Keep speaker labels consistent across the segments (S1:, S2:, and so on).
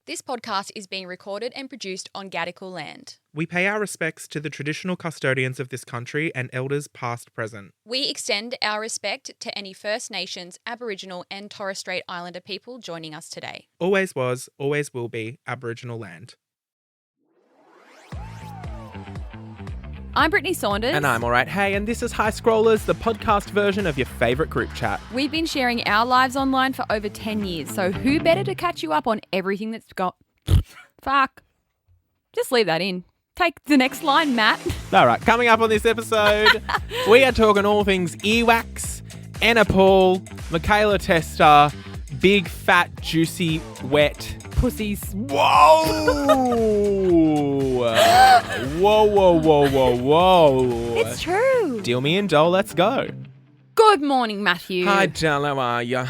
S1: This podcast is being recorded and produced on Gadigal land.
S2: We pay our respects to the traditional custodians of this country and elders past, present.
S1: We extend our respect to any First Nations, Aboriginal and Torres Strait Islander people joining us today.
S2: Always was, always will be Aboriginal land.
S1: I'm Brittney Saunders.
S3: And I'm alright. Hey, and this is High Scrollers, the podcast version of your favourite group chat.
S1: We've been sharing our lives online for over 10 years, so who better to catch you up on everything that's got... Fuck. Just leave that in. Take the next line, Matt.
S3: Alright, coming up on this episode, we are talking all things earwax, Anna Paul, Michaela Tester, big, fat, juicy, wet...
S1: Pussies.
S3: Whoa! Whoa.
S1: It's true.
S3: Deal me in, doll, let's go.
S1: Good morning, Matthew.
S3: Hi, doll, how are ya?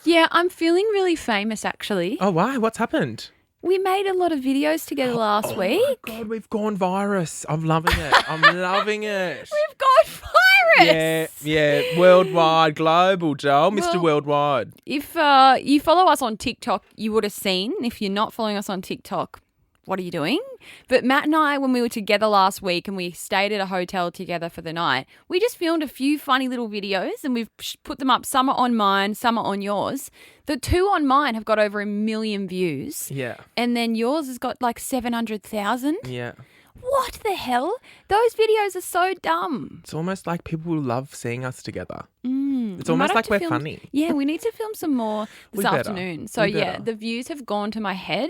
S1: Yeah, I'm feeling really famous, actually.
S3: Oh, why? What's happened?
S1: We made a lot of videos together last week.
S3: Oh, my God, we've gone virus. I'm loving it. I'm loving it.
S1: We've got virus.
S3: Yeah, worldwide, global, Joel, Mr. Worldwide.
S1: If you follow us on TikTok, you would have seen. If you're not following us on TikTok, what are you doing? But Matt and I, when we were together last week and we stayed at a hotel together for the night, we just filmed a few funny little videos and we've put them up. Some are on mine, some are on yours. The two on mine have got over 1 million views.
S3: Yeah.
S1: And then yours has got like 700,000.
S3: Yeah.
S1: What the hell? Those videos are so dumb.
S3: It's almost like people love seeing us together. It's
S1: We might
S3: almost
S1: have
S3: like
S1: to
S3: we're
S1: film-
S3: funny.
S1: Yeah, we need to film some more this
S3: We better.
S1: afternoon. So
S3: We
S1: yeah,
S3: better.
S1: the views have gone to my head.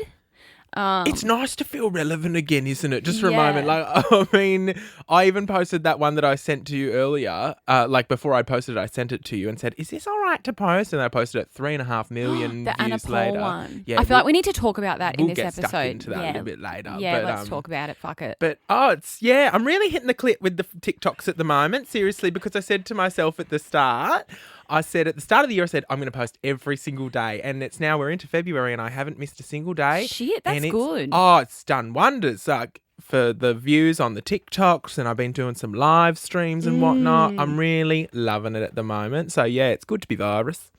S3: It's nice to feel relevant again, isn't it? Just for a
S1: Yeah.
S3: moment. Like, I mean, I even posted that one that I sent to you earlier. Like before I posted it, I sent it to you and said, "Is this all right to post?" And I posted it 3.5 million
S1: The Anna
S3: views
S1: Paul
S3: later.
S1: one.
S3: Yeah,
S1: I feel like we need to talk about that in
S3: we'll
S1: this
S3: get
S1: episode.
S3: stuck into that a
S1: yeah.
S3: little bit later.
S1: Yeah,
S3: but,
S1: let's talk about it. Fuck it.
S3: But I'm really hitting the clip with the TikToks at the moment, seriously, because I said to myself at the start, of the year, I said, I'm going to post every single day. And we're into February and I haven't missed a single day.
S1: Shit, that's
S3: And
S1: good.
S3: It's done wonders. Like for the views on the TikToks, and I've been doing some live streams and whatnot. I'm really loving it at the moment. So yeah, it's good to be virus.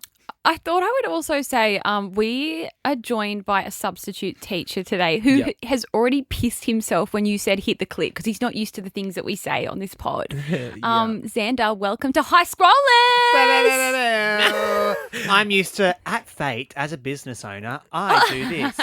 S1: I thought I would also say we are joined by a substitute teacher today who has already pissed himself when you said hit the clip because he's not used to the things that we say on this pod. Xander, welcome to High Scrollers.
S4: I'm used to at Fate as a business owner. I do this.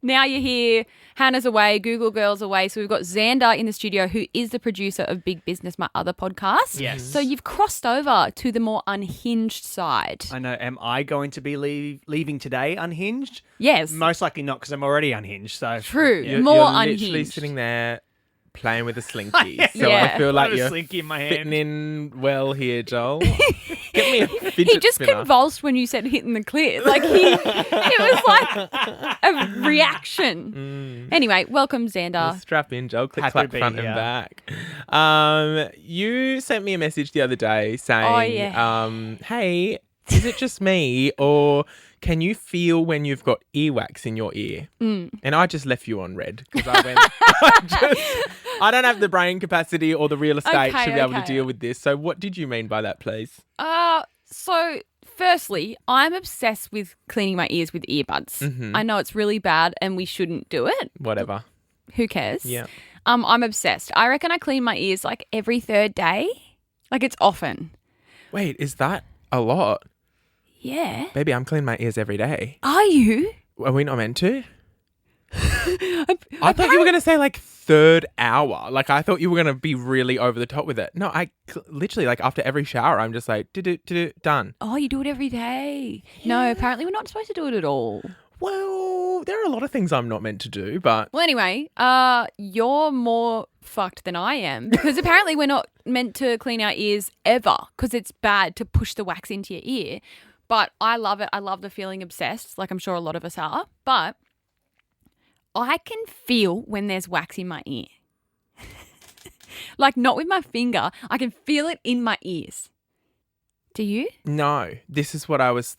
S1: Now you're here. Hannah's away. Google Girl's away. So we've got Xander in the studio who is the producer of Big Business, my other podcast.
S4: Yes.
S1: So you've crossed over to the more unhinged side.
S4: I know. Am I going to be leaving today unhinged?
S1: Yes.
S4: Most likely not, because I'm already unhinged. So
S1: True.
S4: Yeah.
S1: More
S3: you're
S1: unhinged.
S3: literally sitting there playing with a slinky. So
S1: Yeah.
S3: I feel like
S4: I've got a
S3: you're
S4: slinky in my
S3: fitting
S4: hand.
S3: in well here, Joel. Get me a fidget
S1: He just
S3: spinner.
S1: convulsed when you said hitting the clit. Like it was like a reaction. Anyway, welcome Xander.
S3: Strap in, Joel. Click,
S4: Happy
S3: clap,
S4: to be
S3: front
S4: here.
S3: and back. You sent me a message the other day saying, hey, is it just me or can you feel when you've got earwax in your ear? And I just left you on red because I went, I don't have the brain capacity or the real estate to be able to deal with this. So what did you mean by that, please?
S1: So firstly, I'm obsessed with cleaning my ears with earbuds. I know it's really bad and we shouldn't do it.
S3: Whatever.
S1: Who cares?
S3: Yeah.
S1: I'm obsessed. I reckon I clean my ears like every third day. Like it's often.
S3: Wait, is that a lot?
S1: Yeah.
S3: Baby, I'm cleaning my ears every day.
S1: Are you?
S3: Are we not meant to? I thought you were going to say like third hour. Like I thought you were going to be really over the top with it. No, I literally like after every shower, I'm just like, done.
S1: Oh, you do it every day. No, apparently we're not supposed to do it at all.
S3: Well, there are a lot of things I'm not meant to do, but
S1: Well, anyway, you're more fucked than I am because apparently we're not meant to clean our ears ever because it's bad to push the wax into your ear. But I love it. I love the feeling obsessed, like I'm sure a lot of us are. But I can feel when there's wax in my ear. Like not with my finger. I can feel it in my ears. Do you?
S3: no. This is why I was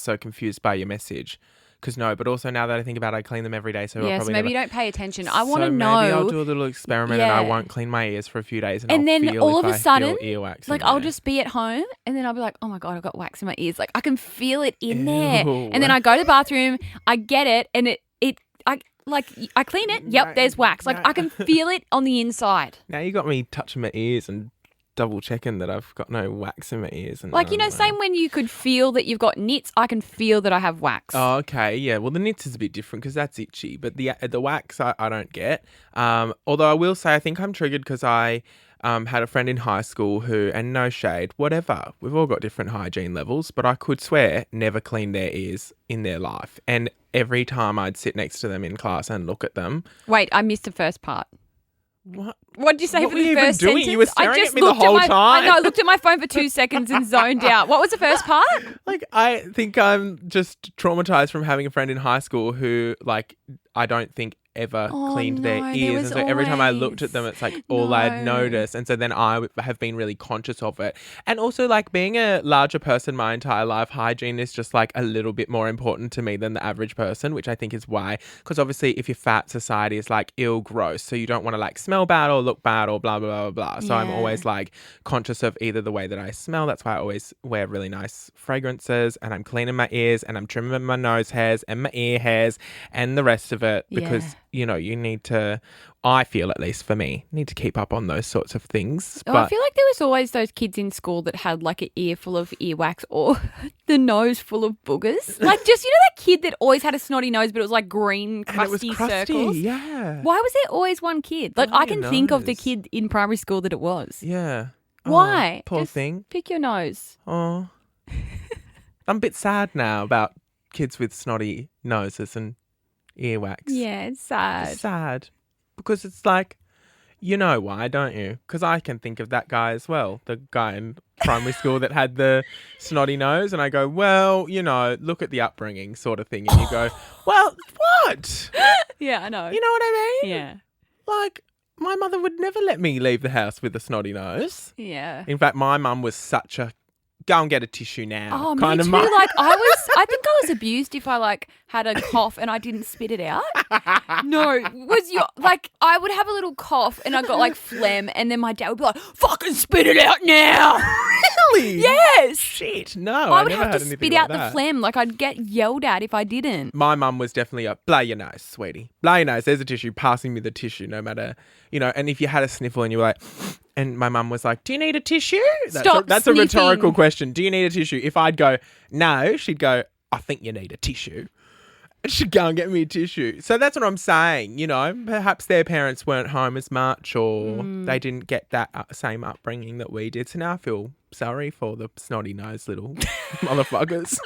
S3: so confused by your message. Because no, but also now that I think about it, I clean them every day. So I'll
S1: Yeah, so
S3: probably
S1: maybe
S3: never...
S1: you don't pay attention. I want to
S3: So
S1: know.
S3: maybe I'll do a little experiment and I
S1: Yeah.
S3: won't clean my ears for a few days. And
S1: And
S3: I'll
S1: then
S3: feel
S1: all
S3: if
S1: of a
S3: I
S1: sudden,
S3: feel earwax
S1: like
S3: in
S1: I'll
S3: there.
S1: just be at home and then I'll be like, oh my God, I've got wax in my ears. Like I can feel it in there.
S3: Ew.
S1: And then I go to the bathroom, I get it and it I clean it. Yep, there's wax. Like I can feel it on the inside.
S3: Now you got me touching my ears and double checking that I've got no wax in my ears. And
S1: Like, same when you could feel that you've got nits, I can feel that I have wax.
S3: Oh, okay. Yeah. Well, the nits is a bit different because that's itchy, but the wax I don't get. Although I will say I think I'm triggered because I had a friend in high school who, and no shade, whatever, we've all got different hygiene levels, but I could swear never cleaned their ears in their life. And every time I'd sit next to them in class and look at them.
S1: Wait, I missed the first part.
S3: What?
S1: What did you say
S3: What
S1: for
S3: were
S1: the
S3: you
S1: first
S3: even doing?
S1: sentence?
S3: You were staring at me the
S1: looked
S3: whole
S1: my,
S3: time.
S1: I know, I looked at my phone for 2 seconds and zoned out. What was the first part?
S3: Like, I think I'm just traumatized from having a friend in high school who, like, I don't think ever cleaned their ears. And so every time I looked at them, it's like all I'd noticed. And so then I have been really conscious of it. And also, like, being a larger person my entire life, hygiene is just like a little bit more important to me than the average person, which I think is why. Because obviously, if you're fat, society is like ill, gross. So you don't want to like smell bad or look bad or blah, blah, blah, blah. So I'm always like conscious of either the way that I smell. That's why I always wear really nice fragrances, and I'm cleaning my ears and I'm trimming my nose hairs and my ear hairs and the rest of it because, you need to, I feel at least for me, need to keep up on those sorts of things.
S1: But I feel like there was always those kids in school that had like an ear full of earwax or the nose full of boogers. Like just, that kid that always had a snotty nose but it was like green crusty, circles.
S3: Yeah.
S1: Why was there always one kid? Like I can think of the kid in primary school that it was.
S3: Yeah.
S1: Why?
S3: Poor
S1: just
S3: thing.
S1: Pick your nose.
S3: Oh. I'm a bit sad now about kids with snotty noses and earwax.
S1: Yeah, it's sad.
S3: It's sad because it's like, you know why, don't you? Because I can think of that guy as well, the guy in primary school that had the snotty nose, and I go, well, look at the upbringing sort of thing, and you go, well, what?
S1: Yeah, I know.
S3: You know what I mean?
S1: Yeah.
S3: Like, my mother would never let me leave the house with a snotty nose.
S1: Yeah.
S3: In fact, my mum was such a go and get a tissue now.
S1: Oh,
S3: kind
S1: me
S3: of
S1: too.
S3: mum.
S1: Like I think I was abused if I like had a cough and I didn't spit it out. No, I would have a little cough and I got like phlegm, and then my dad would be like, "Fucking spit it out now."
S3: Really?
S1: Yes.
S3: Shit. No,
S1: I would
S3: never
S1: have
S3: had
S1: to
S3: anything
S1: spit
S3: like
S1: out
S3: that.
S1: the phlegm. Like I'd get yelled at if I didn't.
S3: My mum was definitely a blow your nose, sweetie. Blow your nose. There's a tissue. Passing me the tissue, no matter, and if you had a sniffle and you were like, and my mum was like, "Do you need a tissue?" That's a rhetorical question. Do you need a tissue? If I'd go, no, she'd go, "I think you need a tissue." And she'd go and get me a tissue. So that's what I'm saying. Perhaps their parents weren't home as much, or they didn't get that same upbringing that we did. So now I feel sorry for the snotty nosed little motherfuckers.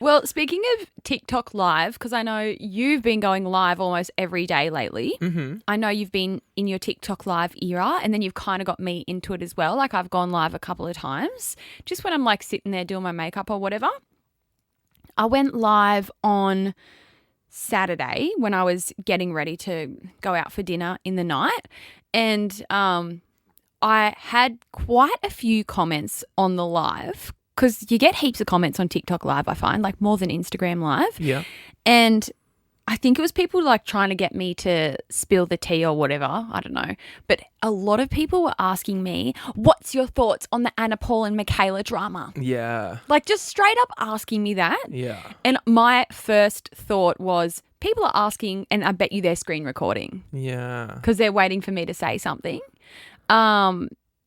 S1: Well, speaking of TikTok live, because I know you've been going live almost every day lately. Mm-hmm. I know you've been in your TikTok live era, and then you've kind of got me into it as well. Like I've gone live a couple of times, just when I'm like sitting there doing my makeup or whatever. I went live on Saturday when I was getting ready to go out for dinner in the night, and I had quite a few comments on the live. Because you get heaps of comments on TikTok Live, I find, like more than Instagram Live.
S3: Yeah.
S1: And I think it was people like trying to get me to spill the tea or whatever. I don't know. But a lot of people were asking me, what's your thoughts on the Anna Paul and Michaela drama?
S3: Yeah.
S1: Like just straight up asking me that.
S3: Yeah.
S1: And my first thought was, people are asking, and I bet you they're screen recording.
S3: Yeah.
S1: Because they're waiting for me to say something.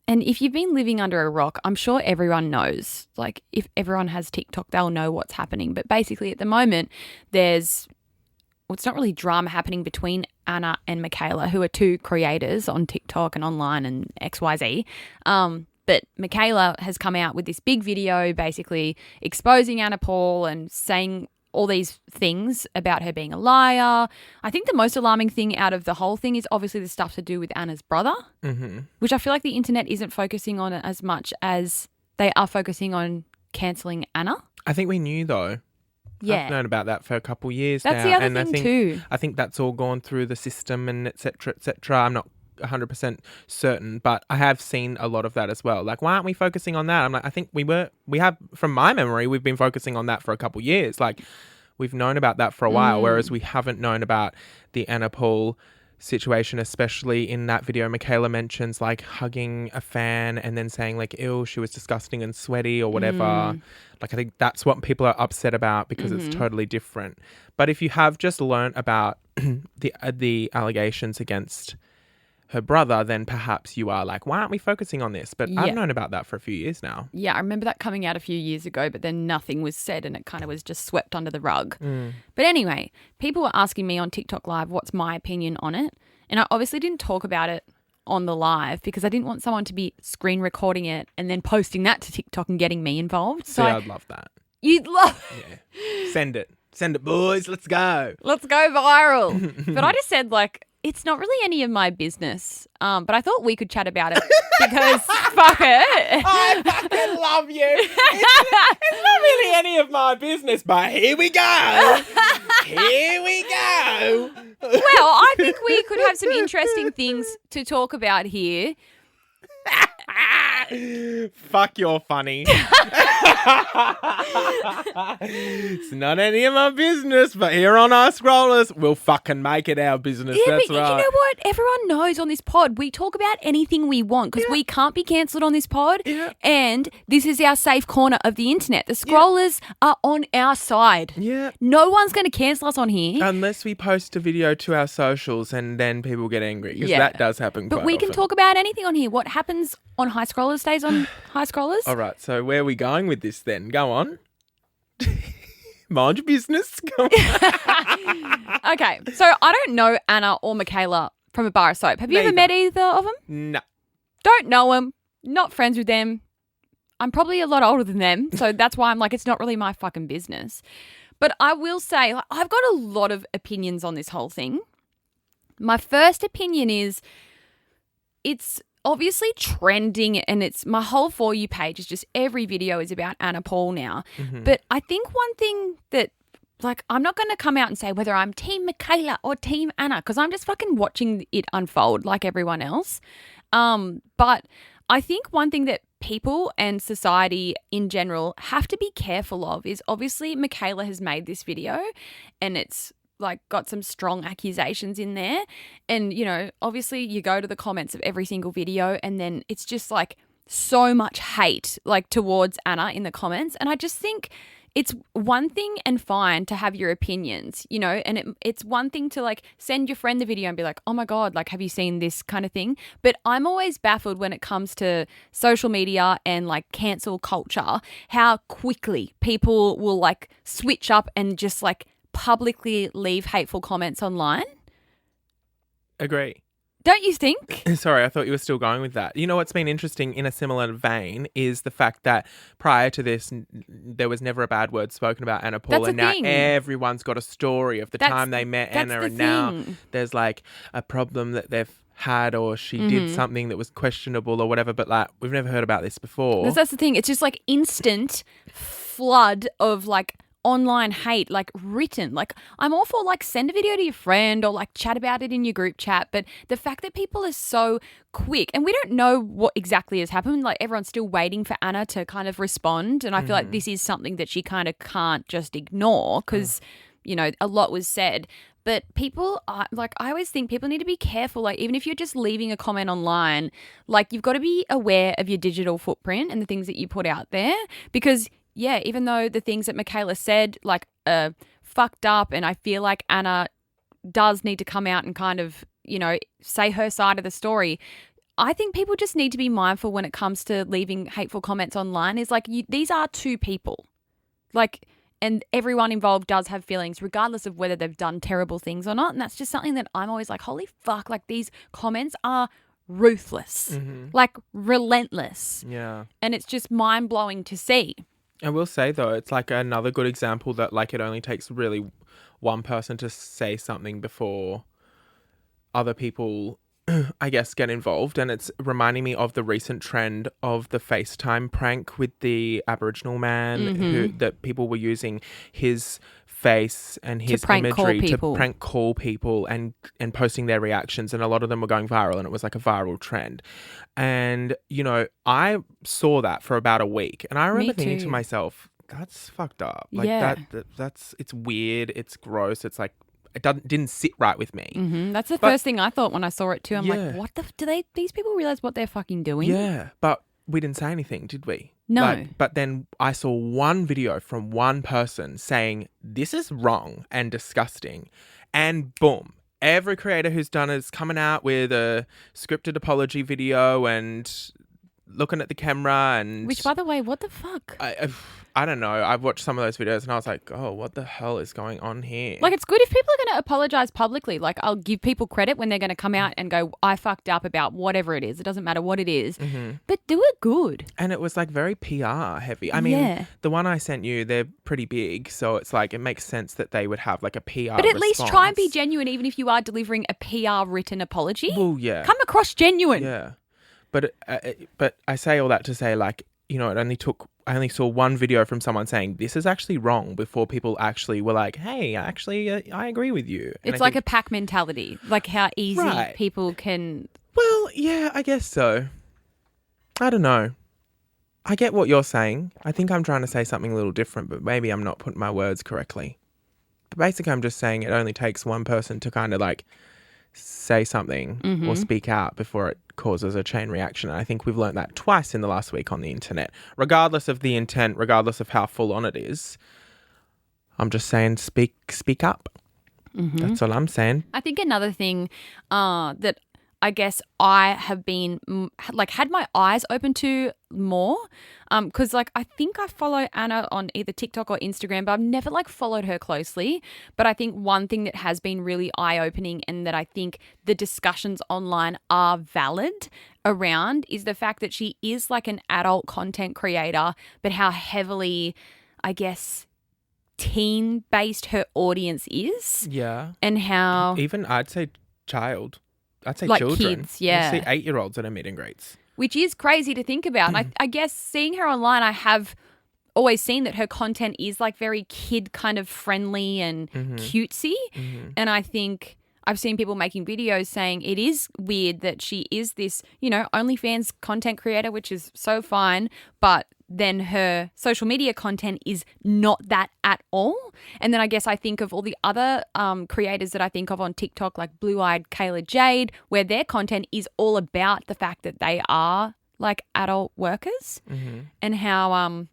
S1: And if you've been living under a rock, I'm sure everyone knows. Like, if everyone has TikTok, they'll know what's happening. But basically, at the moment, it's not really drama happening between Anna and Michaela, who are two creators on TikTok and online and XYZ. But Michaela has come out with this big video basically exposing Anna Paul and saying all these things about her being a liar. I think the most alarming thing out of the whole thing is obviously the stuff to do with Anna's brother, which I feel like the internet isn't focusing on it as much as they are focusing on cancelling Anna.
S3: I think we knew though.
S1: Yeah.
S3: I've known about that for a couple of years
S1: That's
S3: now.
S1: the other thing too.
S3: I think that's all gone through the system and et cetera, et cetera. I'm not 100% certain, but I have seen a lot of that as well. Like, why aren't we focusing on that? I'm like, I think we have, from my memory, we've been focusing on that for a couple of years. Like, we've known about that for a while, whereas we haven't known about the Anna Paul situation, especially in that video. Michaela mentions like hugging a fan and then saying like, ew, she was disgusting and sweaty or whatever. Like, I think that's what people are upset about because it's totally different. But if you have just learnt about the allegations against her brother, then perhaps you are like, why aren't we focusing on this? But I've known about that for a few years now.
S1: Yeah, I remember that coming out a few years ago, but then nothing was said and it kind of was just swept under the rug. But anyway, people were asking me on TikTok Live what's my opinion on it. And I obviously didn't talk about it on the live because I didn't want someone to be screen recording it and then posting that to TikTok and getting me involved.
S3: So I'd love that.
S1: You'd love
S3: Yeah. Send it, boys. Let's go.
S1: Let's go viral. But I just said, like, it's not really any of my business. But I thought we could chat about it because fuck it.
S3: I fucking love you. It's not really any of my business, but here we go. Here we go.
S1: Well, I think we could have some interesting things to talk about here.
S3: Fuck, you're funny. It's not any of my business, but here on our scrollers, we'll fucking make it our business.
S1: Yeah,
S3: That's
S1: but
S3: right.
S1: you know what? Everyone knows on this pod, we talk about anything we want because we can't be cancelled on this pod.
S3: Yeah.
S1: And this is our safe corner of the internet. The scrollers are on our side.
S3: Yeah.
S1: No one's going to cancel us on here.
S3: Unless we post a video to our socials and then people get angry because that does happen
S1: But
S3: quite
S1: we can
S3: often.
S1: talk about anything on here. What happens on High Scrollers stays on High Scrollers.
S3: All right, so where are we going with this then? Go on. Mind your business. Go on.
S1: Okay, so I don't know Anna or Michaela from a bar of soap. Have you ever met either of them?
S3: No.
S1: Don't know them. Not friends with them. I'm probably a lot older than them, so that's why I'm like, it's not really my fucking business. But I will say, like, I've got a lot of opinions on this whole thing. My first opinion is it's obviously trending and it's my whole For You page is just every video is about Anna Paul now. But I think one thing that, like, I'm not going to come out and say whether I'm Team Michaela or Team Anna because I'm just fucking watching it unfold like everyone else. But I think one thing that people and society in general have to be careful of is obviously Michaela has made this video and it's like got some strong accusations in there. And, you know, obviously you go to the comments of every single video and then it's just like so much hate like towards Anna in the comments. And I just think it's one thing and fine to have your opinions, you know, and it's one thing to like send your friend the video and be like, oh my God, like, have you seen this kind of thing? But I'm always baffled when it comes to social media and like cancel culture, how quickly people will like switch up and just like publicly leave hateful comments online.
S3: Agree.
S1: Don't you think?
S3: Sorry, I thought you were still going with that. You know what's been interesting in a similar vein is the fact that prior to this, there was never a bad word spoken about Anna Paul.
S1: That's
S3: and
S1: the
S3: now
S1: thing.
S3: everyone's got a story of the time they met Anna. And now
S1: thing.
S3: there's like a problem that they've had or she did something that was questionable or whatever. But like, we've never heard about this before.
S1: That's the thing. It's just like instant flood of like online hate, like written. Like, I'm all for like send a video to your friend or like chat about it in your group chat, but the fact that people are so quick and we don't know what exactly has happened, like everyone's still waiting for Anna to kind of respond, and I feel like this is something that she kind of can't just ignore because you know, a lot was said. But people are like, I always think people need to be careful. Like, even if you're just leaving a comment online, like you've got to be aware of your digital footprint and the things that you put out there, because yeah, even though the things that Michaela said, like, fucked up, and I feel like Anna does need to come out and kind of, you know, say her side of the story, I think people just need to be mindful when it comes to leaving hateful comments online. Is like, these are two people. Like, and everyone involved does have feelings, regardless of whether they've done terrible things or not. And that's just something that I'm always like, holy fuck, like these comments are ruthless, like relentless.
S3: Yeah.
S1: And it's just mind-blowing to see.
S3: I will say, though, it's like another good example that like it only takes really one person to say something before other people, I guess, get involved. And it's reminding me of the recent trend of the FaceTime prank with the Aboriginal man that people were using his face and his imagery to prank call people and posting their reactions, and a lot of them were going viral, and it was like a viral trend. And you know, I saw that for about a week, and I remember thinking to myself, that's fucked up. Like that's it's weird, it's gross, it's like didn't sit right with me.
S1: That's the first thing I thought when I saw it too. I'm
S3: Yeah.
S1: like, what these people realize what they're fucking doing?
S3: Yeah, but we didn't say anything, did we?
S1: No.
S3: But then I saw one video from one person saying, this is wrong and disgusting. And boom, every creator who's done it is coming out with a scripted apology video and looking at the camera. And
S1: Which, by the way, what the fuck?
S3: I don't know. I've watched some of those videos and I was like, oh, what the hell is going on here?
S1: Like, it's good if people are going to apologize publicly. Like, I'll give people credit when they're going to come out and go, I fucked up about whatever it is. It doesn't matter what it is. But do it good.
S3: And it was like very PR heavy. I mean, the one I sent you, they're pretty big. So it's like, it makes sense that they would have like a PR
S1: But at least try and be
S3: response.
S1: genuine, even if you are delivering a PR written apology.
S3: Well, yeah.
S1: Come across genuine.
S3: Yeah. But I say all that to say, like, you know, I only saw one video from someone saying this is actually wrong before people actually were like, hey, actually, I agree with you. And
S1: It's like a pack mentality, like how easy
S3: Right.
S1: people can.
S3: Well, yeah, I guess so. I don't know. I get what you're saying. I think I'm trying to say something a little different, but maybe I'm not putting my words correctly. But basically, I'm just saying it only takes one person to kind of like say something or speak out before it causes a chain reaction. And I think we've learned that twice in the last week on the internet. Regardless of the intent, regardless of how full on it is, I'm just saying speak up. That's all I'm saying.
S1: I think another thing that I guess I have been like had my eyes open to more because like I think I follow Anna on either TikTok or Instagram, but I've never like followed her closely. But I think one thing that has been really eye-opening and that I think the discussions online are valid around is the fact that she is like an adult content creator, but how heavily, I guess, teen-based her audience is.
S3: Yeah.
S1: And how
S3: Even I'd say child. I'd say
S1: Like
S3: children.
S1: kids, yeah.
S3: You see 8-year-olds at a meet and greets.
S1: which is crazy to think about. And I guess seeing her online, I have always seen that her content is like very kid kind of friendly and cutesy. And I think I've seen people making videos saying it is weird that she is this, you know, OnlyFans content creator, which is so fine, but then her social media content is not that at all. And then I guess I think of all the other creators that I think of on TikTok, like Blue Eyed Kayla Jade, where their content is all about the fact that they are like adult workers and how,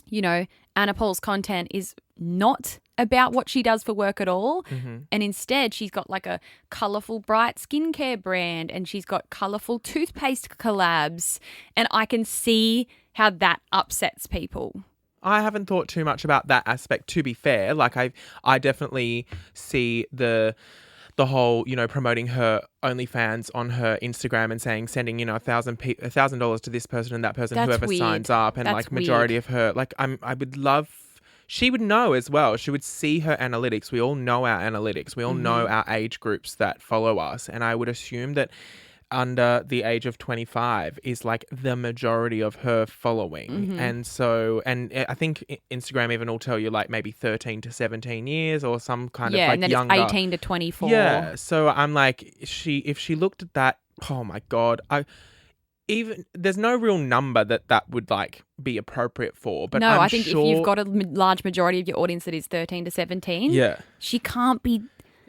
S1: you know, Anna Paul's content is not about what she does for work at all. And instead she's got like a colourful bright skincare brand and she's got colourful toothpaste collabs. And I can see how that upsets people.
S3: I haven't thought too much about that aspect, to be fair. Like I definitely see the whole, you know, promoting her OnlyFans on her Instagram and saying, sending, you know, $1,000 to this person and that person,
S1: That's
S3: whoever
S1: weird.
S3: signs up. And
S1: That's
S3: like majority
S1: weird.
S3: of her, like I would love, she would know as well. She would see her analytics. We all know our analytics. We all know our age groups that follow us. And I would assume that under the age of 25 is like the majority of her following. And so, and I think Instagram even will tell you like maybe 13 to 17 years or some kind of like
S1: and then
S3: younger.
S1: it's 18 to 24.
S3: Yeah. So I'm like, if she looked at that, oh my God, there's no real number that would like be appropriate for. But
S1: no,
S3: I'm
S1: I think
S3: sure,
S1: if you've got a large majority of your audience that is 13 to 17,
S3: yeah,
S1: she can't be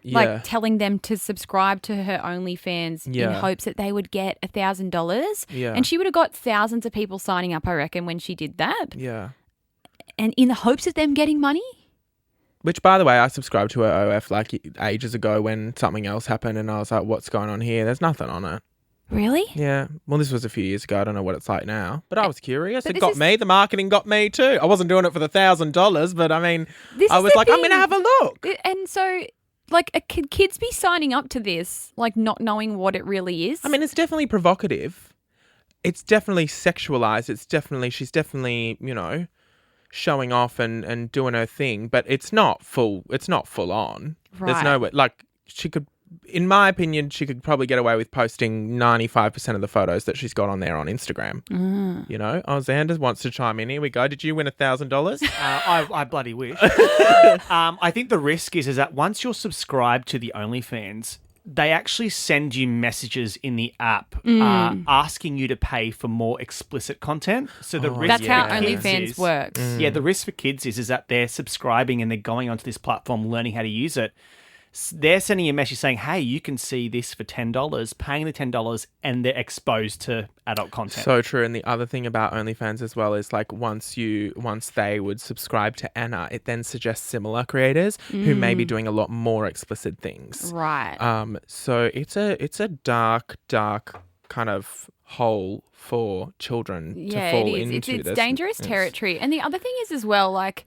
S1: like telling them to subscribe to her OnlyFans in hopes that they would get $1,000.
S3: Yeah.
S1: And she would have got thousands of people signing up, I reckon, when she did that.
S3: Yeah.
S1: And in the hopes of them getting money.
S3: Which, by the way, I subscribed to her OF like ages ago when something else happened and I was like, what's going on here? There's nothing on it.
S1: Really?
S3: Yeah. Well, this was a few years ago. I don't know what it's like now. But I was curious.
S1: But
S3: It
S1: this
S3: got
S1: is-
S3: me. The marketing got me too. I wasn't doing it for the $1,000, but I mean,
S1: This
S3: I
S1: is
S3: was
S1: the
S3: like, I'm going to
S1: thing.
S3: have a look.
S1: And so, like, could kids be signing up to this, like, not knowing what it really is?
S3: I mean, it's definitely provocative. It's definitely sexualized. She's definitely, you know, showing off and doing her thing, but it's not full on. There's
S1: Right.
S3: no way, like, she could, in my opinion, she could probably get away with posting 95% of the photos that she's got on there on Instagram. You know, Xander wants to chime in. Here we go. Did you win $1,000?
S4: I bloody wish. I think the risk is that once you're subscribed to the OnlyFans, they actually send you messages in the app asking you to pay for more explicit content. So the risk
S1: That's how
S4: for kids
S1: OnlyFans
S4: is-
S1: works.
S4: Yeah, the risk for kids is that they're subscribing and they're going onto this platform, learning how to use it. they're sending you a message saying, hey, you can see this for $10, paying the $10, and they're exposed to adult content.
S3: So true. And the other thing about OnlyFans as well is like once they would subscribe to Anna, it then suggests similar creators who may be doing a lot more explicit things.
S1: Right.
S3: So it's a dark kind of hole for children to fall into.
S1: It's dangerous territory. And the other thing is as well, like,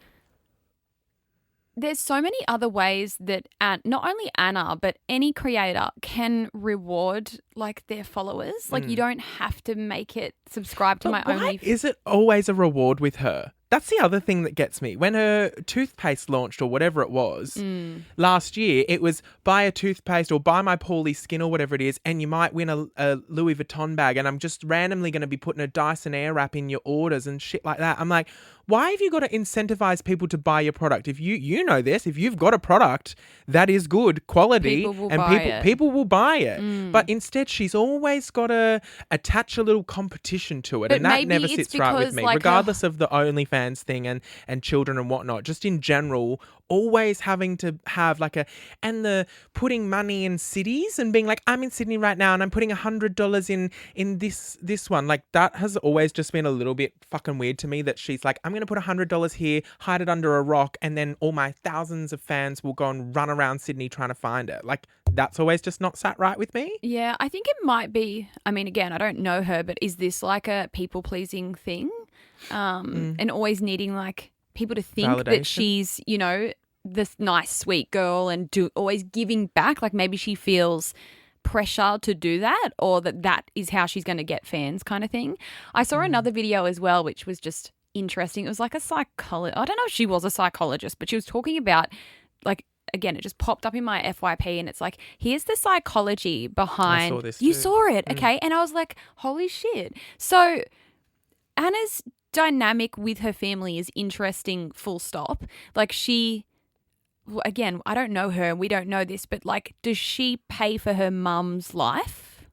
S1: there's so many other ways that not only Anna, but any creator can reward like their followers. Like you don't have to make it subscribe to my OnlyFans.
S3: Is it always a reward with her? That's the other thing that gets me. When her toothpaste launched or whatever it was last year, it was buy a toothpaste or buy my Paulie skin or whatever it is, and you might win a Louis Vuitton bag, and I'm just randomly going to be putting a Dyson Airwrap in your orders and shit like that. I'm like, why have you got to incentivize people to buy your product? If you know this, if you've got a product that is good quality, people will buy it. But instead, she's always got to attach a little competition to it, and that never sits right with me, regardless of the OnlyFans thing and children and whatnot. Just in general, always having to have like and the putting money in cities and being like, I'm in Sydney right now and I'm putting $100 in this one. Like that has always just been a little bit fucking weird to me, that she's like, I'm going to put $100 here, hide it under a rock, and then all my thousands of fans will go and run around Sydney trying to find it. Like that's always just not sat right with me.
S1: Yeah, I think it might be, I mean, again, I don't know her, but is this like a people pleasing thing? And always needing like people to think
S3: Validation.
S1: That she's, you know, this nice, sweet girl and always giving back. Like maybe she feels pressure to do that, or that is how she's going to get fans kind of thing. I saw another video as well, which was just interesting. It was like a psychologist. I don't know if she was a psychologist, but she was talking about like, again, it just popped up in my FYP and it's like, here's the psychology behind.
S3: I saw this
S1: you
S3: too.
S1: saw it. Okay. And I was like, holy shit. So Anna's dynamic with her family is interesting, full stop. Like again, I don't know her and we don't know this, but like, does she pay for her mum's life?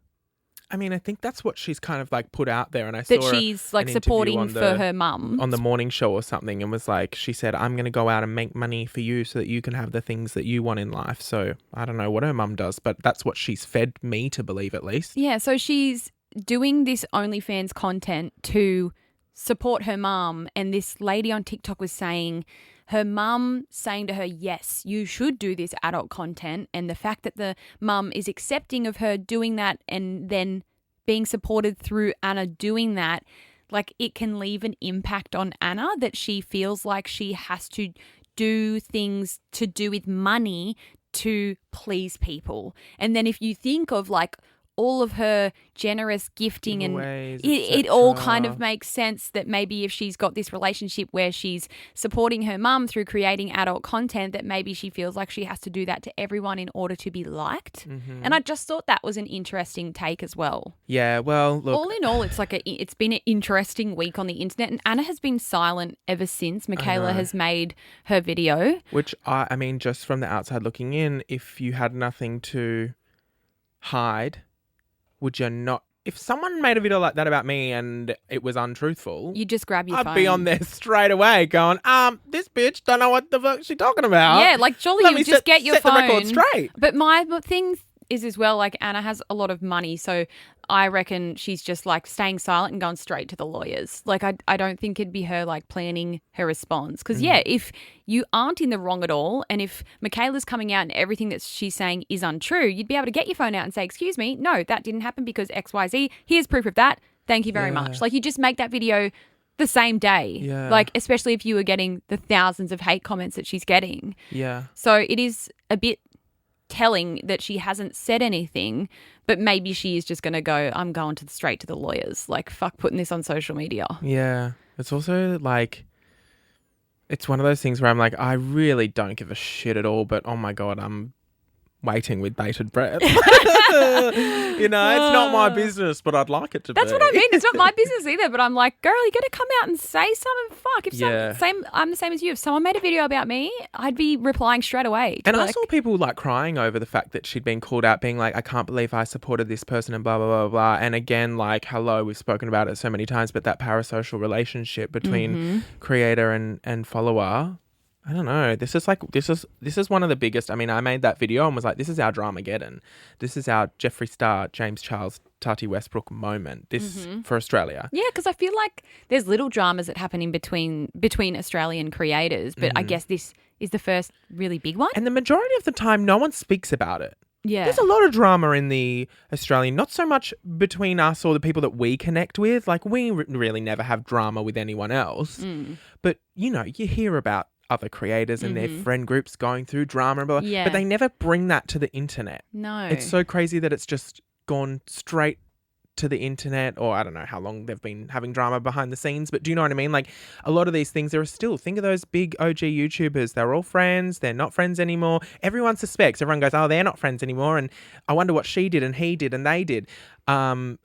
S3: I mean, I think that's what she's kind of like put out there, and I
S1: that
S3: saw
S1: she's like supporting for her mum
S3: on the morning show or something, and was like, she said, I'm going to go out and make money for you so that you can have the things that you want in life. So I don't know what her mum does, but that's what she's fed me to believe, at least.
S1: Yeah, so she's doing this OnlyFans content to support her mum, and this lady on TikTok was saying her mum saying to her, yes, you should do this adult content, and the fact that the mum is accepting of her doing that and then being supported through Anna doing that, like it can leave an impact on Anna, that she feels like she has to do things to do with money to please people. And then if you think of like all of her generous gifting and it all kind of makes sense that maybe if she's got this relationship where she's supporting her mum through creating adult content, that maybe she feels like she has to do that to everyone in order to be liked. Mm-hmm. And I just thought that was an interesting take as well.
S3: Yeah, well, look.
S1: All in all, it's been an interesting week on the internet, and Anna has been silent ever since Michaela has made her video.
S3: Which, I mean, just from the outside looking in, if you had nothing to hide, would you not? If someone made a video like that about me and it was untruthful,
S1: you just grab your phone.
S3: I'd be on there straight away going, this bitch don't know what the fuck she's talking about.
S1: Yeah, like surely you just get your phone.
S3: Set the record straight.
S1: But my thing is as well, like Anna has a lot of money, so I reckon she's just like staying silent and going straight to the lawyers. Like I don't think it'd be her like planning her response, because if you aren't in the wrong at all, and if Michaela's coming out and everything that she's saying is untrue, you'd be able to get your phone out and say, excuse me, no, that didn't happen because XYZ. Here's proof of that. Thank you very much. Like you just make that video the same day.
S3: Yeah.
S1: Like especially if you were getting the thousands of hate comments that she's getting.
S3: Yeah.
S1: So it is a bit telling that she hasn't said anything, but maybe she is just going to go, I'm going straight to the lawyers. Like, fuck putting this on social media.
S3: Yeah. It's also like, it's one of those things where I'm like, I really don't give a shit at all, but oh my God, I'm waiting with bated breath. You know, it's not my business, but I'd like it to be.
S1: That's what I mean. It's not my business either, but I'm like, girl, you got to come out and say something. Fuck. I'm the same as you. If someone made a video about me, I'd be replying straight away.
S3: And I saw people like crying over the fact that she'd been called out, being like, I can't believe I supported this person and blah, blah, blah, blah. And again, like, hello, we've spoken about it so many times, but that parasocial relationship between creator and follower, I don't know. This is one of the biggest. I mean, I made that video and was like, this is our Dramageddon. This is our Jeffree Star, James Charles, Tati Westbrook moment. This for Australia.
S1: Yeah, because I feel like there's little dramas that happen in between Australian creators, but I guess this is the first really big one.
S3: And the majority of the time, no one speaks about it.
S1: Yeah.
S3: There's a lot of drama in the Australian, not so much between us or the people that we connect with. Like, we really never have drama with anyone else. But, you know, you hear about other creators and their friend groups going through drama and blah, blah, but they never bring that to the internet.
S1: No.
S3: It's so crazy that it's just gone straight to the internet, or I don't know how long they've been having drama behind the scenes, but do you know what I mean? Like, a lot of these things, there are still, think of those big OG YouTubers, they're all friends, they're not friends anymore. Everyone suspects, everyone goes, oh, they're not friends anymore, and I wonder what she did and he did and they did. And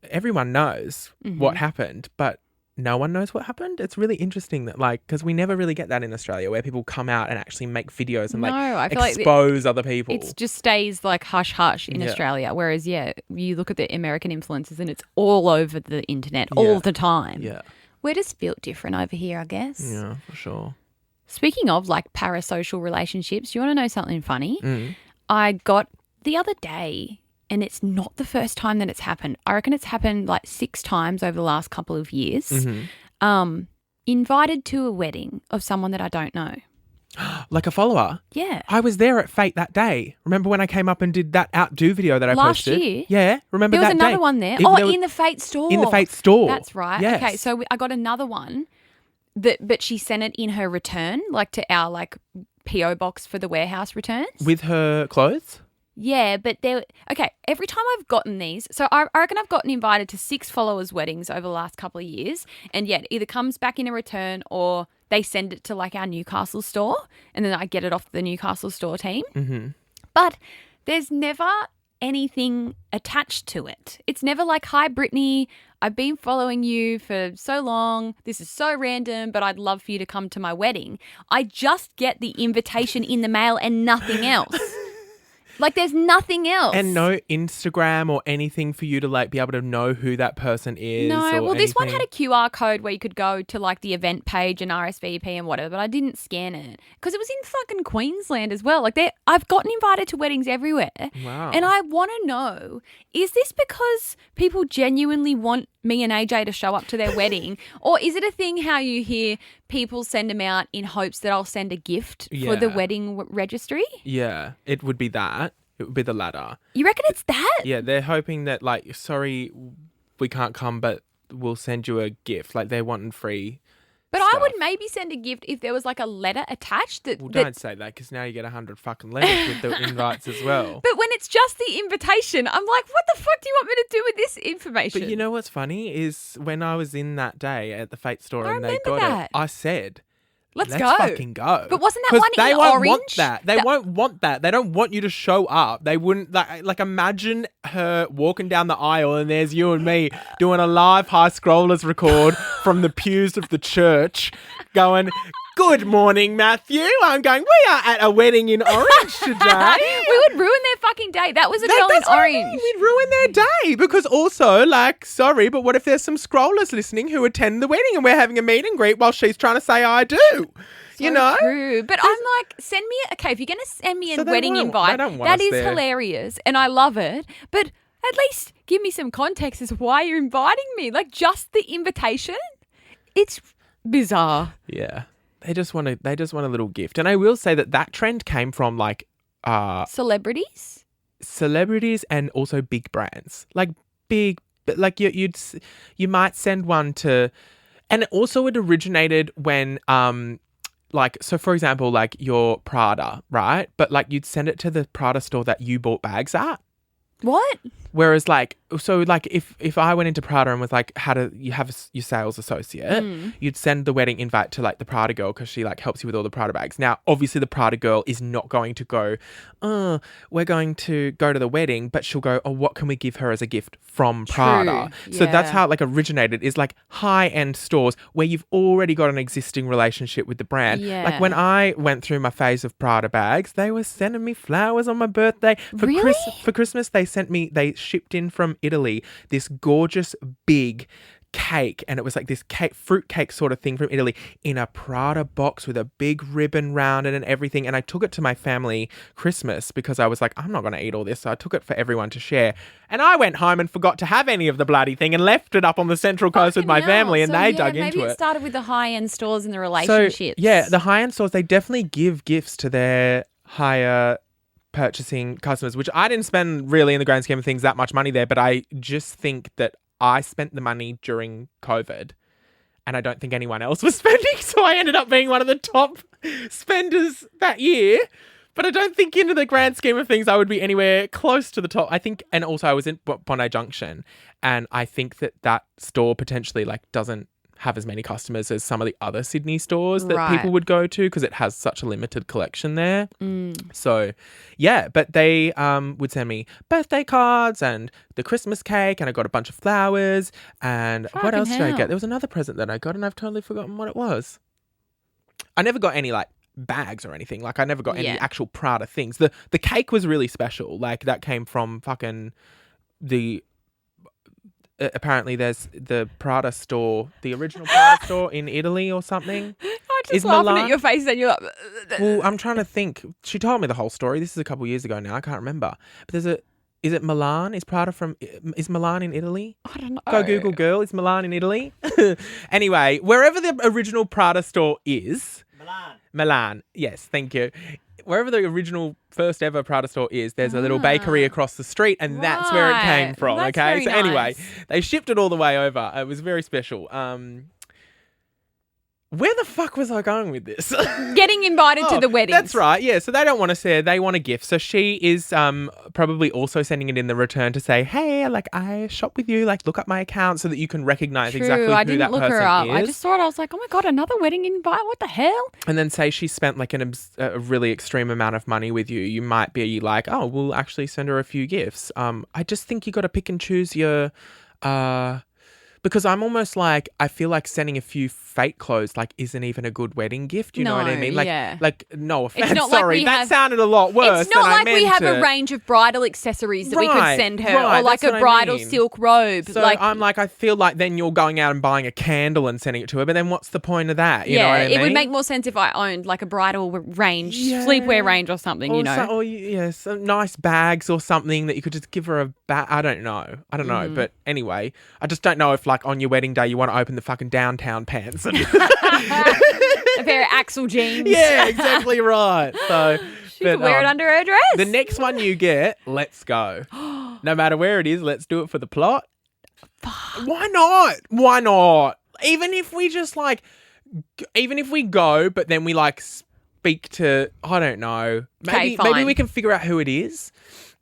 S3: everyone knows what happened, but no one knows what happened. It's really interesting that, like, because we never really get that in Australia, where people come out and actually make videos and
S1: I feel
S3: expose other people.
S1: It just stays like hush hush in Australia. Whereas, you look at the American influencers and it's all over the internet all the time.
S3: Yeah.
S1: We're just built different over here, I guess.
S3: Yeah, for sure.
S1: Speaking of like parasocial relationships, you want to know something funny? I got the other day, and it's not the first time that it's happened. I reckon it's happened like 6 times over the last couple of years. Invited to a wedding of someone that I don't know.
S3: Like a follower?
S1: Yeah.
S3: I was there at Fate that day. Remember when I came up and did that outdo video that I
S1: Last
S3: posted?
S1: year?
S3: Yeah. Remember
S1: There was
S3: that
S1: another
S3: day?
S1: one there. In the Fate store.
S3: In the Fate store.
S1: That's right.
S3: Yes.
S1: Okay, so I got another one, but she sent it in her return, like to our like PO box for the warehouse returns.
S3: With her clothes?
S1: Yeah, but every time I've gotten these, so I reckon I've gotten invited to 6 followers' weddings over the last couple of years, and it either comes back in a return or they send it to like our Newcastle store, and then I get it off the Newcastle store team. But there's never anything attached to it. It's never like, hi, Brittney, I've been following you for so long. This is so random, but I'd love for you to come to my wedding. I just get the invitation in the mail and nothing else. Like, there's nothing else.
S3: And no Instagram or anything for you to like be able to know who that person is.
S1: No, well, this one had a QR code where you could go to like the event page and RSVP and whatever, but I didn't scan it because it was in fucking Queensland as well. Like, I've gotten invited to weddings everywhere.
S3: Wow.
S1: And I want to know, is this because people genuinely want me and AJ to show up to their wedding, or is it a thing how you hear people send them out in hopes that I'll send a gift for the wedding registry?
S3: Yeah, it would be that. It would be the latter.
S1: You reckon it's that?
S3: Yeah, they're hoping that like, sorry, we can't come, but we'll send you a gift. Like, they're wanting free
S1: But
S3: stuff.
S1: I would maybe send a gift if there was like a letter attached.
S3: Well, don't say that, because now you get 100 fucking letters with the invites as well.
S1: But when it's just the invitation, I'm like, what the fuck do you want me to do with this information?
S3: But you know what's funny is when I was in that day at the Fate store
S1: I
S3: and they
S1: remember
S3: got
S1: that.
S3: it, I said,
S1: Let's
S3: let's
S1: go.
S3: fucking go.
S1: But wasn't that
S3: 'Cause
S1: one
S3: they
S1: in
S3: won't
S1: orange?
S3: want that. They won't want that. They don't want you to show up. They wouldn't like imagine her walking down the aisle and there's you and me doing a live high scrollers record from the pews of the church going, good morning, Matthew. I'm going, we are at a wedding in Orange today.
S1: We would ruin their fucking day. That was a girl in
S3: That's what I mean.
S1: orange.
S3: We'd ruin their day because also, like, sorry, but what if there's some scrollers listening who attend the wedding and we're having a meet and greet while she's trying to say I do? You know?
S1: True. But I'm like, send me, if you're going to send me a
S3: they
S1: wedding
S3: won't-
S1: invite,
S3: they don't want
S1: that
S3: us
S1: is
S3: there.
S1: hilarious and I love it. But at least give me some context as to why you're inviting me. Like, just the invitation? It's bizarre.
S3: Yeah. They just want a little gift. And I will say that trend came from like
S1: Celebrities?
S3: celebrities and also big brands. Like big, like you might send one to, and also it originated when like, so for example, like your Prada, right? But like you'd send it to the Prada store that you bought bags at.
S1: What?
S3: Whereas like, so like if I went into Prada and was like, how do you have your sales associate, you'd send the wedding invite to like the Prada girl because she like helps you with all the Prada bags. Now, obviously the Prada girl is not going to go, we're going to go to the wedding, but she'll go, oh, what can we give her as a gift from Prada? So that's how it like originated, is like high-end stores where you've already got an existing relationship with the brand.
S1: Yeah.
S3: Like when I went through my phase of Prada bags, they were sending me flowers on my birthday. For Christmas, they shipped in from Italy this gorgeous, big cake, and it was like this fruit cake sort of thing from Italy in a Prada box with a big ribbon round it and everything. And I took it to my family Christmas because I was like, I'm not going to eat all this. So I took it for everyone to share. And I went home and forgot to have any of the bloody thing and left it up on the Central Coast with my family, and they dug into it.
S1: Maybe it started with the high-end stores and the relationships.
S3: So, the high-end stores, they definitely give gifts to their higher purchasing customers, which I didn't spend really in the grand scheme of things that much money there, but I just think that I spent the money during COVID and I don't think anyone else was spending. So I ended up being one of the top spenders that year. But I don't think into the grand scheme of things I would be anywhere close to the top. I think, and also I was in Bondi Junction, and I think that store potentially like doesn't have as many customers as some of the other Sydney stores that people would go to because it has such a limited collection there. So, yeah, but they would send me birthday cards and the Christmas cake, and I got a bunch of flowers. And what else did I get? There was another present that I got, and I've totally forgotten what it was. I never got any like bags or anything. Like I never got any actual Prada things. The cake was really special. Like that came from fucking the... apparently there's the Prada store, the original Prada store in Italy or something.
S1: I'm just laughing at your face and you're like...
S3: Well, I'm trying to think. She told me the whole story. This is a couple of years ago now. I can't remember. But is it Milan? Is Milan in Italy?
S1: I don't know.
S3: Go Google girl. Is Milan in Italy? Anyway, wherever the original Prada store is... Milan. Yes, thank you. Wherever the original first ever Prada store is, there's a little bakery across the street, and that's where it came from.
S1: That's
S3: okay,
S1: very
S3: so anyway,
S1: nice.
S3: they shipped it all the way over. It was very special. Where the fuck was I going with this?
S1: Getting invited to the wedding.
S3: That's right. Yeah. So they don't want to say they want a gift. So she is probably also sending it in the return to say, hey, like I shop with you. Like look up my account so that you can recognize exactly who that person is.
S1: I didn't look her up. I just thought, I was like, oh my God, another wedding invite. What the hell?
S3: And then say she spent like a really extreme amount of money with you. You might be like, oh, we'll actually send her a few gifts. I just think you got to pick and choose your... because I'm almost like, I feel like sending a few fake clothes like isn't even a good wedding gift. You know what I mean? Like no offense.
S1: It's not
S3: sorry,
S1: like
S3: that sounded a lot worse.
S1: It's not
S3: than
S1: like
S3: I meant
S1: we have
S3: it.
S1: a range of bridal accessories that we could send her, or like
S3: that's
S1: a
S3: what
S1: bridal
S3: I mean.
S1: silk robe.
S3: So
S1: like,
S3: I'm like, I feel like then you're going out and buying a candle and sending it to her, but then what's the point of that? You know what I mean?
S1: It would make more sense if I owned like a bridal range, sleepwear range or something,
S3: or
S1: you know.
S3: Or some nice bags or something that you could just give her a bag. I don't know. But anyway, I just don't know if like on your wedding day you want to open the fucking downtown pants and
S1: a pair of Axel jeans.
S3: Yeah, exactly right. So
S1: she could wear it under her dress.
S3: The next one you get, let's go. No matter where it is, let's do it for the plot. Why not? Why not? Even if we go, but then we like speak to, I don't know. Maybe we can figure out who it is.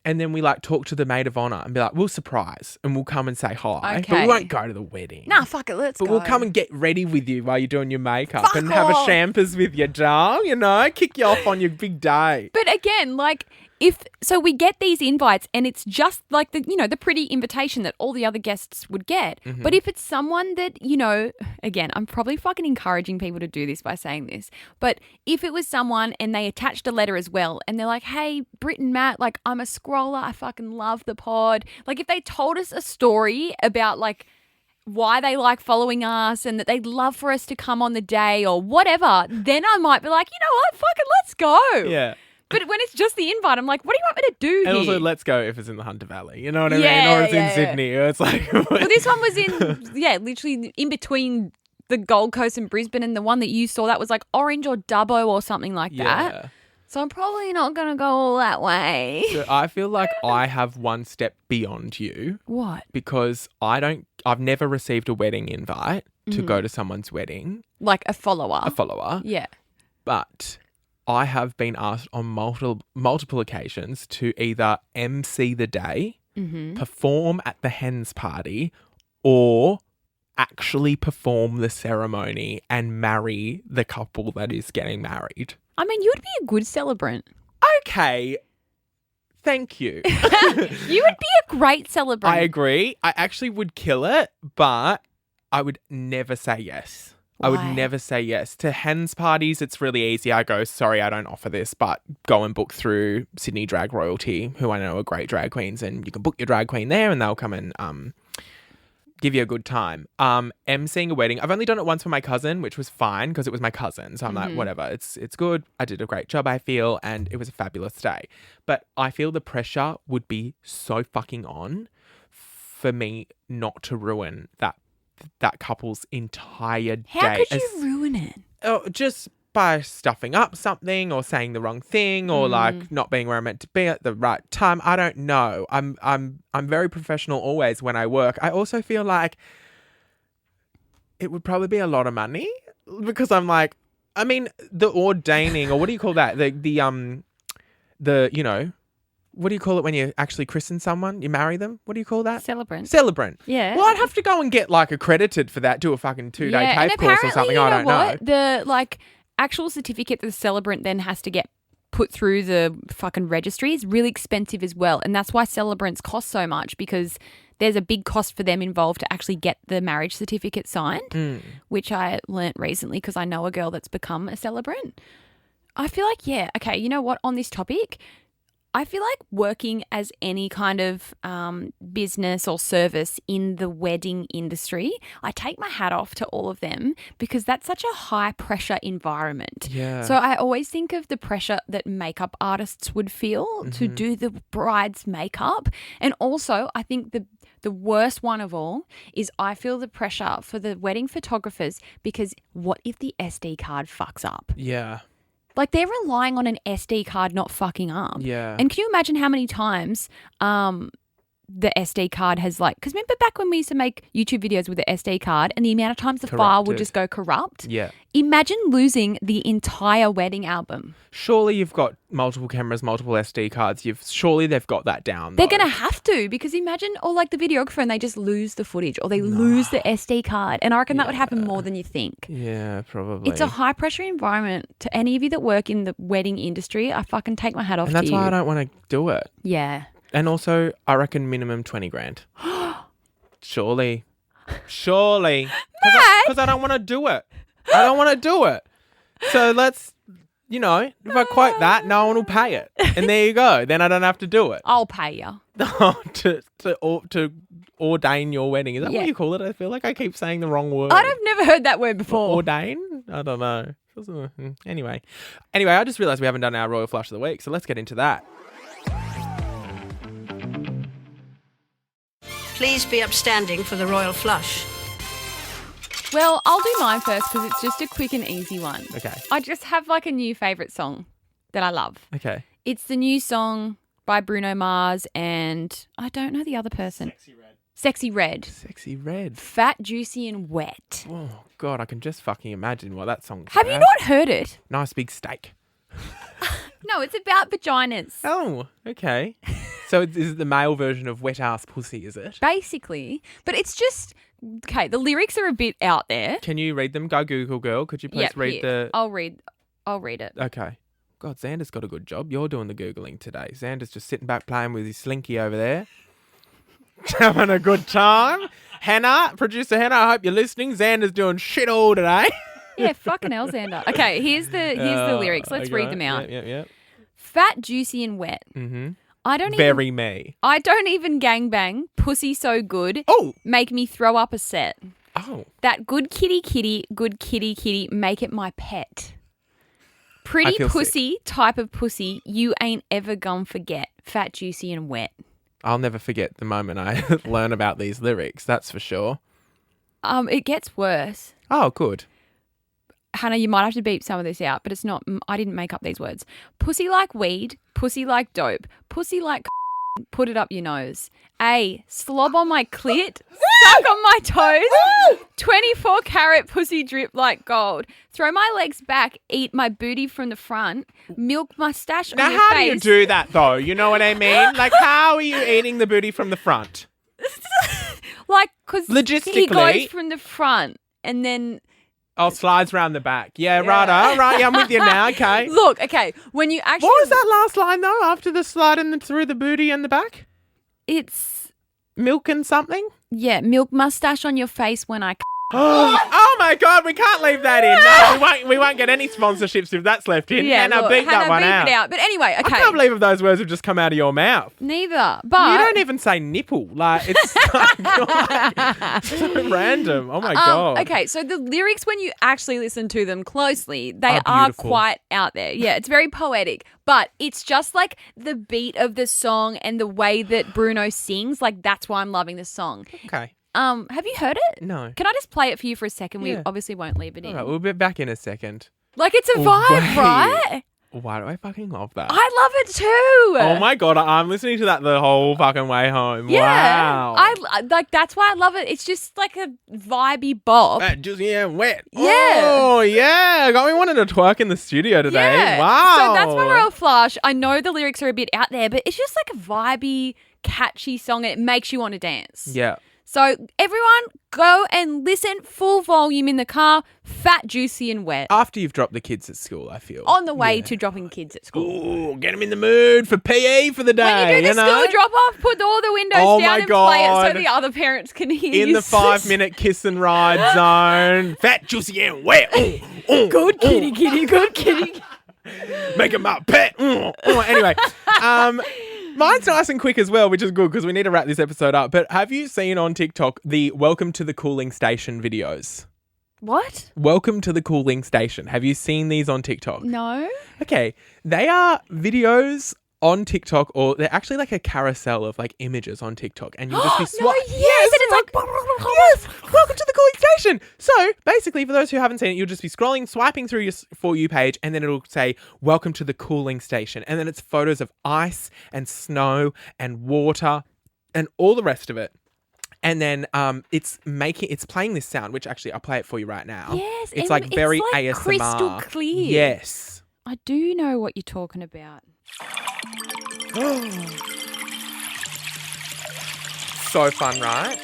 S3: And then we like talk to the maid of honor and be like, we'll surprise and we'll come and say hi.
S1: Okay.
S3: But we won't go to the wedding.
S1: Nah, fuck it, let's go.
S3: But we'll come and get ready with you while you're doing your makeup and have a champers with you, darling, you know, kick you off on your big day.
S1: But again, like so we get these invites and it's just like the pretty invitation that all the other guests would get.
S3: Mm-hmm.
S1: But if it's someone that, again, I'm probably fucking encouraging people to do this by saying this, but if it was someone and they attached a letter as well and they're like, hey, Britt and Matt, like I'm a scroller, I fucking love the pod. Like if they told us a story about like why they like following us and that they'd love for us to come on the day or whatever, then I might be like, you know what, fucking let's go.
S3: Yeah.
S1: But when it's just the invite, I'm like, what do you want me to do here?
S3: And also, let's go if it's in the Hunter Valley. You know what I mean? Or it's in Sydney. Or it's like...
S1: Well, this one was literally in between the Gold Coast and Brisbane, and the one that you saw, that was like Orange or Dubbo or something like that. So I'm probably not going to go all that way.
S3: So I feel like I have one step beyond you.
S1: What?
S3: Because I've never received a wedding invite to go to someone's wedding.
S1: Like a follower.
S3: A follower.
S1: Yeah.
S3: But I have been asked on multiple occasions to either MC the day, perform at the hens party, or actually perform the ceremony and marry the couple that is getting married.
S1: I mean, you would be a good celebrant.
S3: Okay. Thank you.
S1: You would be a great celebrant.
S3: I agree. I actually would kill it, but I would never say yes.
S1: Why?
S3: I would never say yes. To hens parties, it's really easy. I go, sorry, I don't offer this, but go and book through Sydney Drag Royalty, who I know are great drag queens, and you can book your drag queen there and they'll come and give you a good time. Emceeing a wedding. I've only done it once for my cousin, which was fine because it was my cousin. So I'm like, whatever, it's good. I did a great job, I feel, and it was a fabulous day. But I feel the pressure would be so fucking on for me not to ruin that couple's entire day.
S1: How could you ruin it?
S3: Oh, just by stuffing up something or saying the wrong thing or like not being where I'm meant to be at the right time. I don't know. I'm very professional always when I work. I also feel like it would probably be a lot of money because I'm like, I mean, the ordaining or what do you call that? The you know, what do you call it when you actually christen someone? You marry them? What do you call that? Celebrant.
S1: Yeah.
S3: Well, I'd have to go and get like accredited for that, do a fucking 2-day TAFE course or something. I don't know.
S1: The like actual certificate that the celebrant then has to get put through the fucking registry is really expensive as well. And that's why celebrants cost so much because there's a big cost for them involved to actually get the marriage certificate signed, which I learnt recently because I know a girl that's become a celebrant. I feel like, yeah, okay, you know what, on this topic, I feel like working as any kind of business or service in the wedding industry, I take my hat off to all of them because that's such a high pressure environment.
S3: Yeah.
S1: So I always think of the pressure that makeup artists would feel to do the bride's makeup. And also I think the worst one of all is I feel the pressure for the wedding photographers because what if the SD card fucks up?
S3: Yeah.
S1: Like they're relying on an SD card not fucking up.
S3: Yeah.
S1: And can you imagine how many times the SD card has like, because remember back when we used to make YouTube videos with the SD card and the amount of times the file would just go corrupt?
S3: Yeah.
S1: Imagine losing the entire wedding album.
S3: Surely you've got multiple cameras, multiple SD cards. Surely they've got that down.
S1: They're going to have to because imagine, or like the videographer and they just lose the footage or they lose the SD card. And I reckon that would happen more than you think.
S3: Yeah, probably.
S1: It's a high pressure environment. To any of you that work in the wedding industry, I fucking take my hat off to you.
S3: And that's why I don't want to do it.
S1: Yeah.
S3: And also, I reckon minimum 20 grand. Surely. Because I don't want to do it. I don't want to do it. So let's, you know, if I quote that, no one will pay it. And there you go. Then I don't have to do it.
S1: I'll pay you.
S3: to ordain your wedding. Is that what you call it? I feel like I keep saying the wrong word.
S1: I've never heard that word before.
S3: Ordain? I don't know. Anyway, I just realised we haven't done our Royal Flush of the Week, so let's get into that.
S5: Please be upstanding for the royal flush.
S1: Well, I'll do mine first because it's just a quick and easy one.
S3: Okay.
S1: I just have like a new favourite song that I love.
S3: Okay.
S1: It's the new song by Bruno Mars and I don't know the other person. Sexy Red.
S3: Sexy Red.
S1: Fat, juicy and wet.
S3: Oh, God, I can just fucking imagine what that song's
S1: Have
S3: about.
S1: you not heard it?
S3: Nice big steak.
S1: No, it's about vaginas.
S3: Oh, okay. So is it the male version of wet ass pussy, is it?
S1: Basically. But it's just, okay, the lyrics are a bit out there.
S3: Can you read them? Go Google, girl. Could you please read the...
S1: I'll read it.
S3: Okay. God, Xander's got a good job. You're doing the Googling today. Xander's just sitting back playing with his slinky over there. Having a good time. Hannah, producer Hannah, I hope you're listening. Xander's doing shit all today.
S1: Yeah, fucking hell, Xander. Okay, here's the lyrics. Let's read them out.
S3: Yeah.
S1: Fat, juicy and wet.
S3: Mm-hmm.
S1: I don't even gangbang. Pussy so good.
S3: Oh.
S1: Make me throw up a set.
S3: Oh.
S1: That good kitty, make it my pet. Pretty pussy type of pussy you ain't ever gonna forget. Fat, juicy and wet.
S3: I'll never forget the moment I learn about these lyrics, that's for sure.
S1: It gets worse.
S3: Oh, good.
S1: Hannah, you might have to beep some of this out, but it's not, I didn't make up these words. Pussy like weed, pussy like dope, pussy like put it up your nose. A, slob on my clit, suck on my toes, 24 karat pussy drip like gold. Throw my legs back, eat my booty from the front, milk mustache on your face.
S3: Now, how do you do that, though? You know what I mean? Like, how are you eating the booty from the front?
S1: Like, because
S3: logistically,
S1: he goes from the front and then...
S3: Oh, slides around the back. Yeah, right. All right. Yeah, I'm with you now. Okay.
S1: Look, okay. When you actually...
S3: What was that last line, though, after the slide through the booty and the back?
S1: It's...
S3: Milk and something?
S1: Yeah, milk mustache on your face when I...
S3: Oh, Oh my God, we can't leave that in. No, we won't get any sponsorships if that's left in.
S1: Yeah,
S3: Hannah, beat that one out.
S1: It out. But anyway, okay.
S3: I can't believe if those words have just come out of your mouth.
S1: Neither. But
S3: You don't even say nipple. Like, it's so random. Oh my God.
S1: Okay, so the lyrics, when you actually listen to them closely, they
S3: Are
S1: are
S3: beautiful.
S1: quite out there. Yeah, it's very poetic. But it's just like the beat of the song and the way that Bruno sings. Like, that's why I'm loving this song.
S3: Okay.
S1: Have you heard it?
S3: No.
S1: Can I just play it for you for a second? We
S3: Yeah.
S1: obviously won't leave it
S3: All
S1: in.
S3: right, we'll be back in a second.
S1: Like, it's a vibe,
S3: Wait.
S1: right?
S3: Why do I fucking love that?
S1: I love it too.
S3: Oh my God, I'm listening to that the whole fucking way home.
S1: Yeah.
S3: Wow.
S1: I like, that's why I love it. It's just like a vibey bop.
S3: Juicy and wet.
S1: Yeah.
S3: Oh, yeah. Got me wanting to twerk in the studio today.
S1: Yeah.
S3: Wow.
S1: So that's my Royal Flush. I know the lyrics are a bit out there, but it's just like a vibey, catchy song and it makes you want to dance.
S3: Yeah.
S1: So everyone go and listen full volume in the car, fat, juicy and wet.
S3: After you've dropped the kids at school, I feel.
S1: On the way to dropping kids at school.
S3: Ooh, get them in the mood for PE for the day.
S1: When you do the school drop off, put all the windows
S3: Oh
S1: down
S3: my
S1: and play it
S3: God.
S1: so the other parents can hear
S3: In
S1: you.
S3: the 5-minute kiss and ride zone. Fat, juicy and wet.
S1: Good kitty, good kitty.
S3: Make him my pet. Anyway, mine's nice and quick as well, which is good because we need to wrap this episode up. But have you seen on TikTok the Welcome to the Cooling Station videos?
S1: What?
S3: Welcome to the Cooling Station. Have you seen these on TikTok?
S1: No.
S3: Okay. They are videos on TikTok, or they're actually like a carousel of like images on TikTok. And you'll just be
S1: No, yes, and it's like...
S3: Yes, welcome to the cooling station. So basically, for those who haven't seen it, you'll just be scrolling, swiping through your For You page, and then it'll say, welcome to the cooling station. And then it's photos of ice and snow and water and all the rest of it. And then it's playing this sound, which actually I'll play it for you right now.
S1: Yes,
S3: It's
S1: and
S3: like
S1: it's
S3: very
S1: like
S3: ASMR.
S1: crystal clear.
S3: Yes.
S1: I do know what you're talking about.
S3: So fun, right?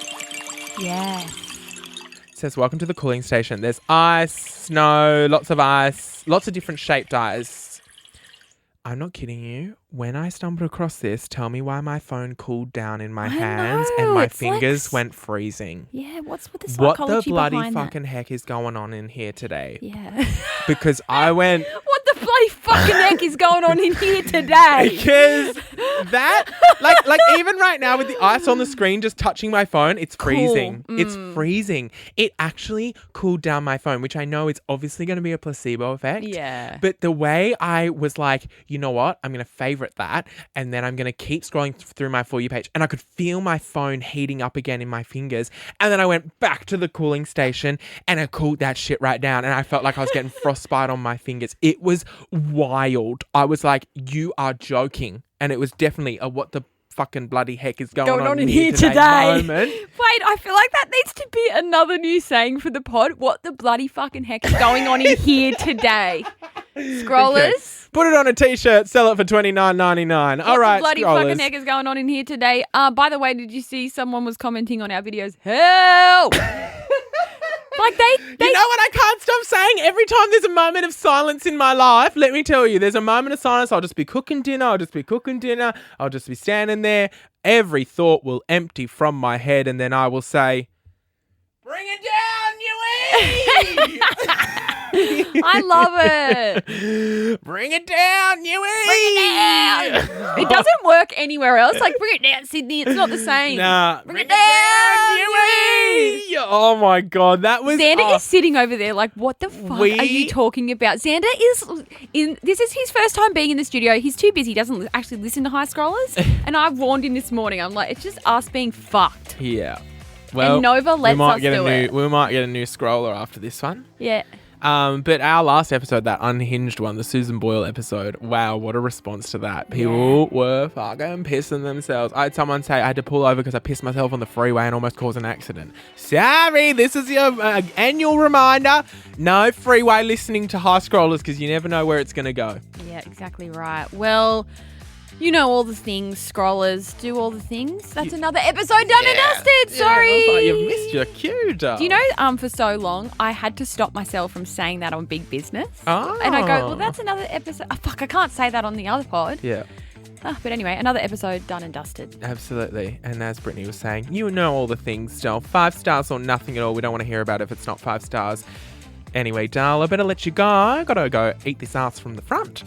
S1: Yeah.
S3: It says, welcome to the cooling station. There's ice, snow, lots of ice, lots of different shaped ice. I'm not kidding you. When I stumbled across this, tell me why my phone cooled down in my hands and my fingers went freezing.
S1: Yeah, what's with the
S3: What
S1: psychology
S3: the bloody
S1: behind
S3: fucking heck is going on in here today?
S1: that? Yeah.
S3: Because I went...
S1: What the bloody fucking heck is going on in here today?
S3: Because that, like even right now with the ice on the screen just touching my phone, it's freezing. It's freezing. It actually cooled down my phone, which I know is obviously going to be a placebo effect.
S1: Yeah.
S3: But the way I was like, you know what? I'm going to favorite that. And then I'm going to keep scrolling through my For You page. And I could feel my phone heating up again in my fingers. And then I went back to the cooling station and I cooled that shit right down. And I felt like I was getting frostbite on my fingers. It was wild. I was like, you are joking. And it was definitely a what the fucking bloody heck is going on in here today moment.
S1: Wait, I feel like that needs to be another new saying for the pod. What the bloody fucking heck is going on in here today? Scrollers.
S3: Okay. Put it on a t-shirt, sell it for $29.99. All right,
S1: What the bloody
S3: scrollers.
S1: fucking heck is going on in here today? By the way, did you see someone was commenting on our videos? Help! Like they
S3: You know what I can't stop saying? Every time there's a moment of silence in my life, let me tell you, there's a moment of silence. I'll just be cooking dinner. I'll just be standing there. Every thought will empty from my head, and then I will say, bring it down, Yui!
S1: I love it.
S3: Bring it down, Yui!
S1: Bring it down. It doesn't work anywhere else. Like, bring it down, Sydney. It's not the same.
S3: Nah,
S1: Bring it down,
S3: Yui! Oh my God, that was...
S1: Xander is sitting over there like, what the fuck are you talking about? Xander this is his first time being in the studio. He's too busy. He doesn't actually listen to High Scrollers. And I warned him this morning. I'm like, it's just us being fucked.
S3: Yeah. Well,
S1: and Nova lets us do it.
S3: We might get a new scroller after this one.
S1: Yeah.
S3: But our last episode, that unhinged one, the Susan Boyle episode, wow, what a response to that. People were fucking pissing themselves. I had someone say I had to pull over because I pissed myself on the freeway and almost caused an accident. Sorry, this is your annual reminder. No freeway listening to High Scrollers because you never know where it's going to go.
S1: Yeah, exactly right. Well, you know all the things, scrollers do all the things. That's another episode done and dusted. Sorry.
S3: I was like, you've missed your cue,
S1: Do you know, for so long, I had to stop myself from saying that on Big Business.
S3: Oh.
S1: And I go, well, that's another episode. Oh, fuck, I can't say that on the other pod.
S3: Yeah.
S1: But anyway, another episode done and dusted.
S3: Absolutely. And as Brittney was saying, you know all the things still. 5 stars or nothing at all. We don't want to hear about it if it's not 5 stars. Anyway, Dal, I better let you go. I gotta go eat this ass from the front.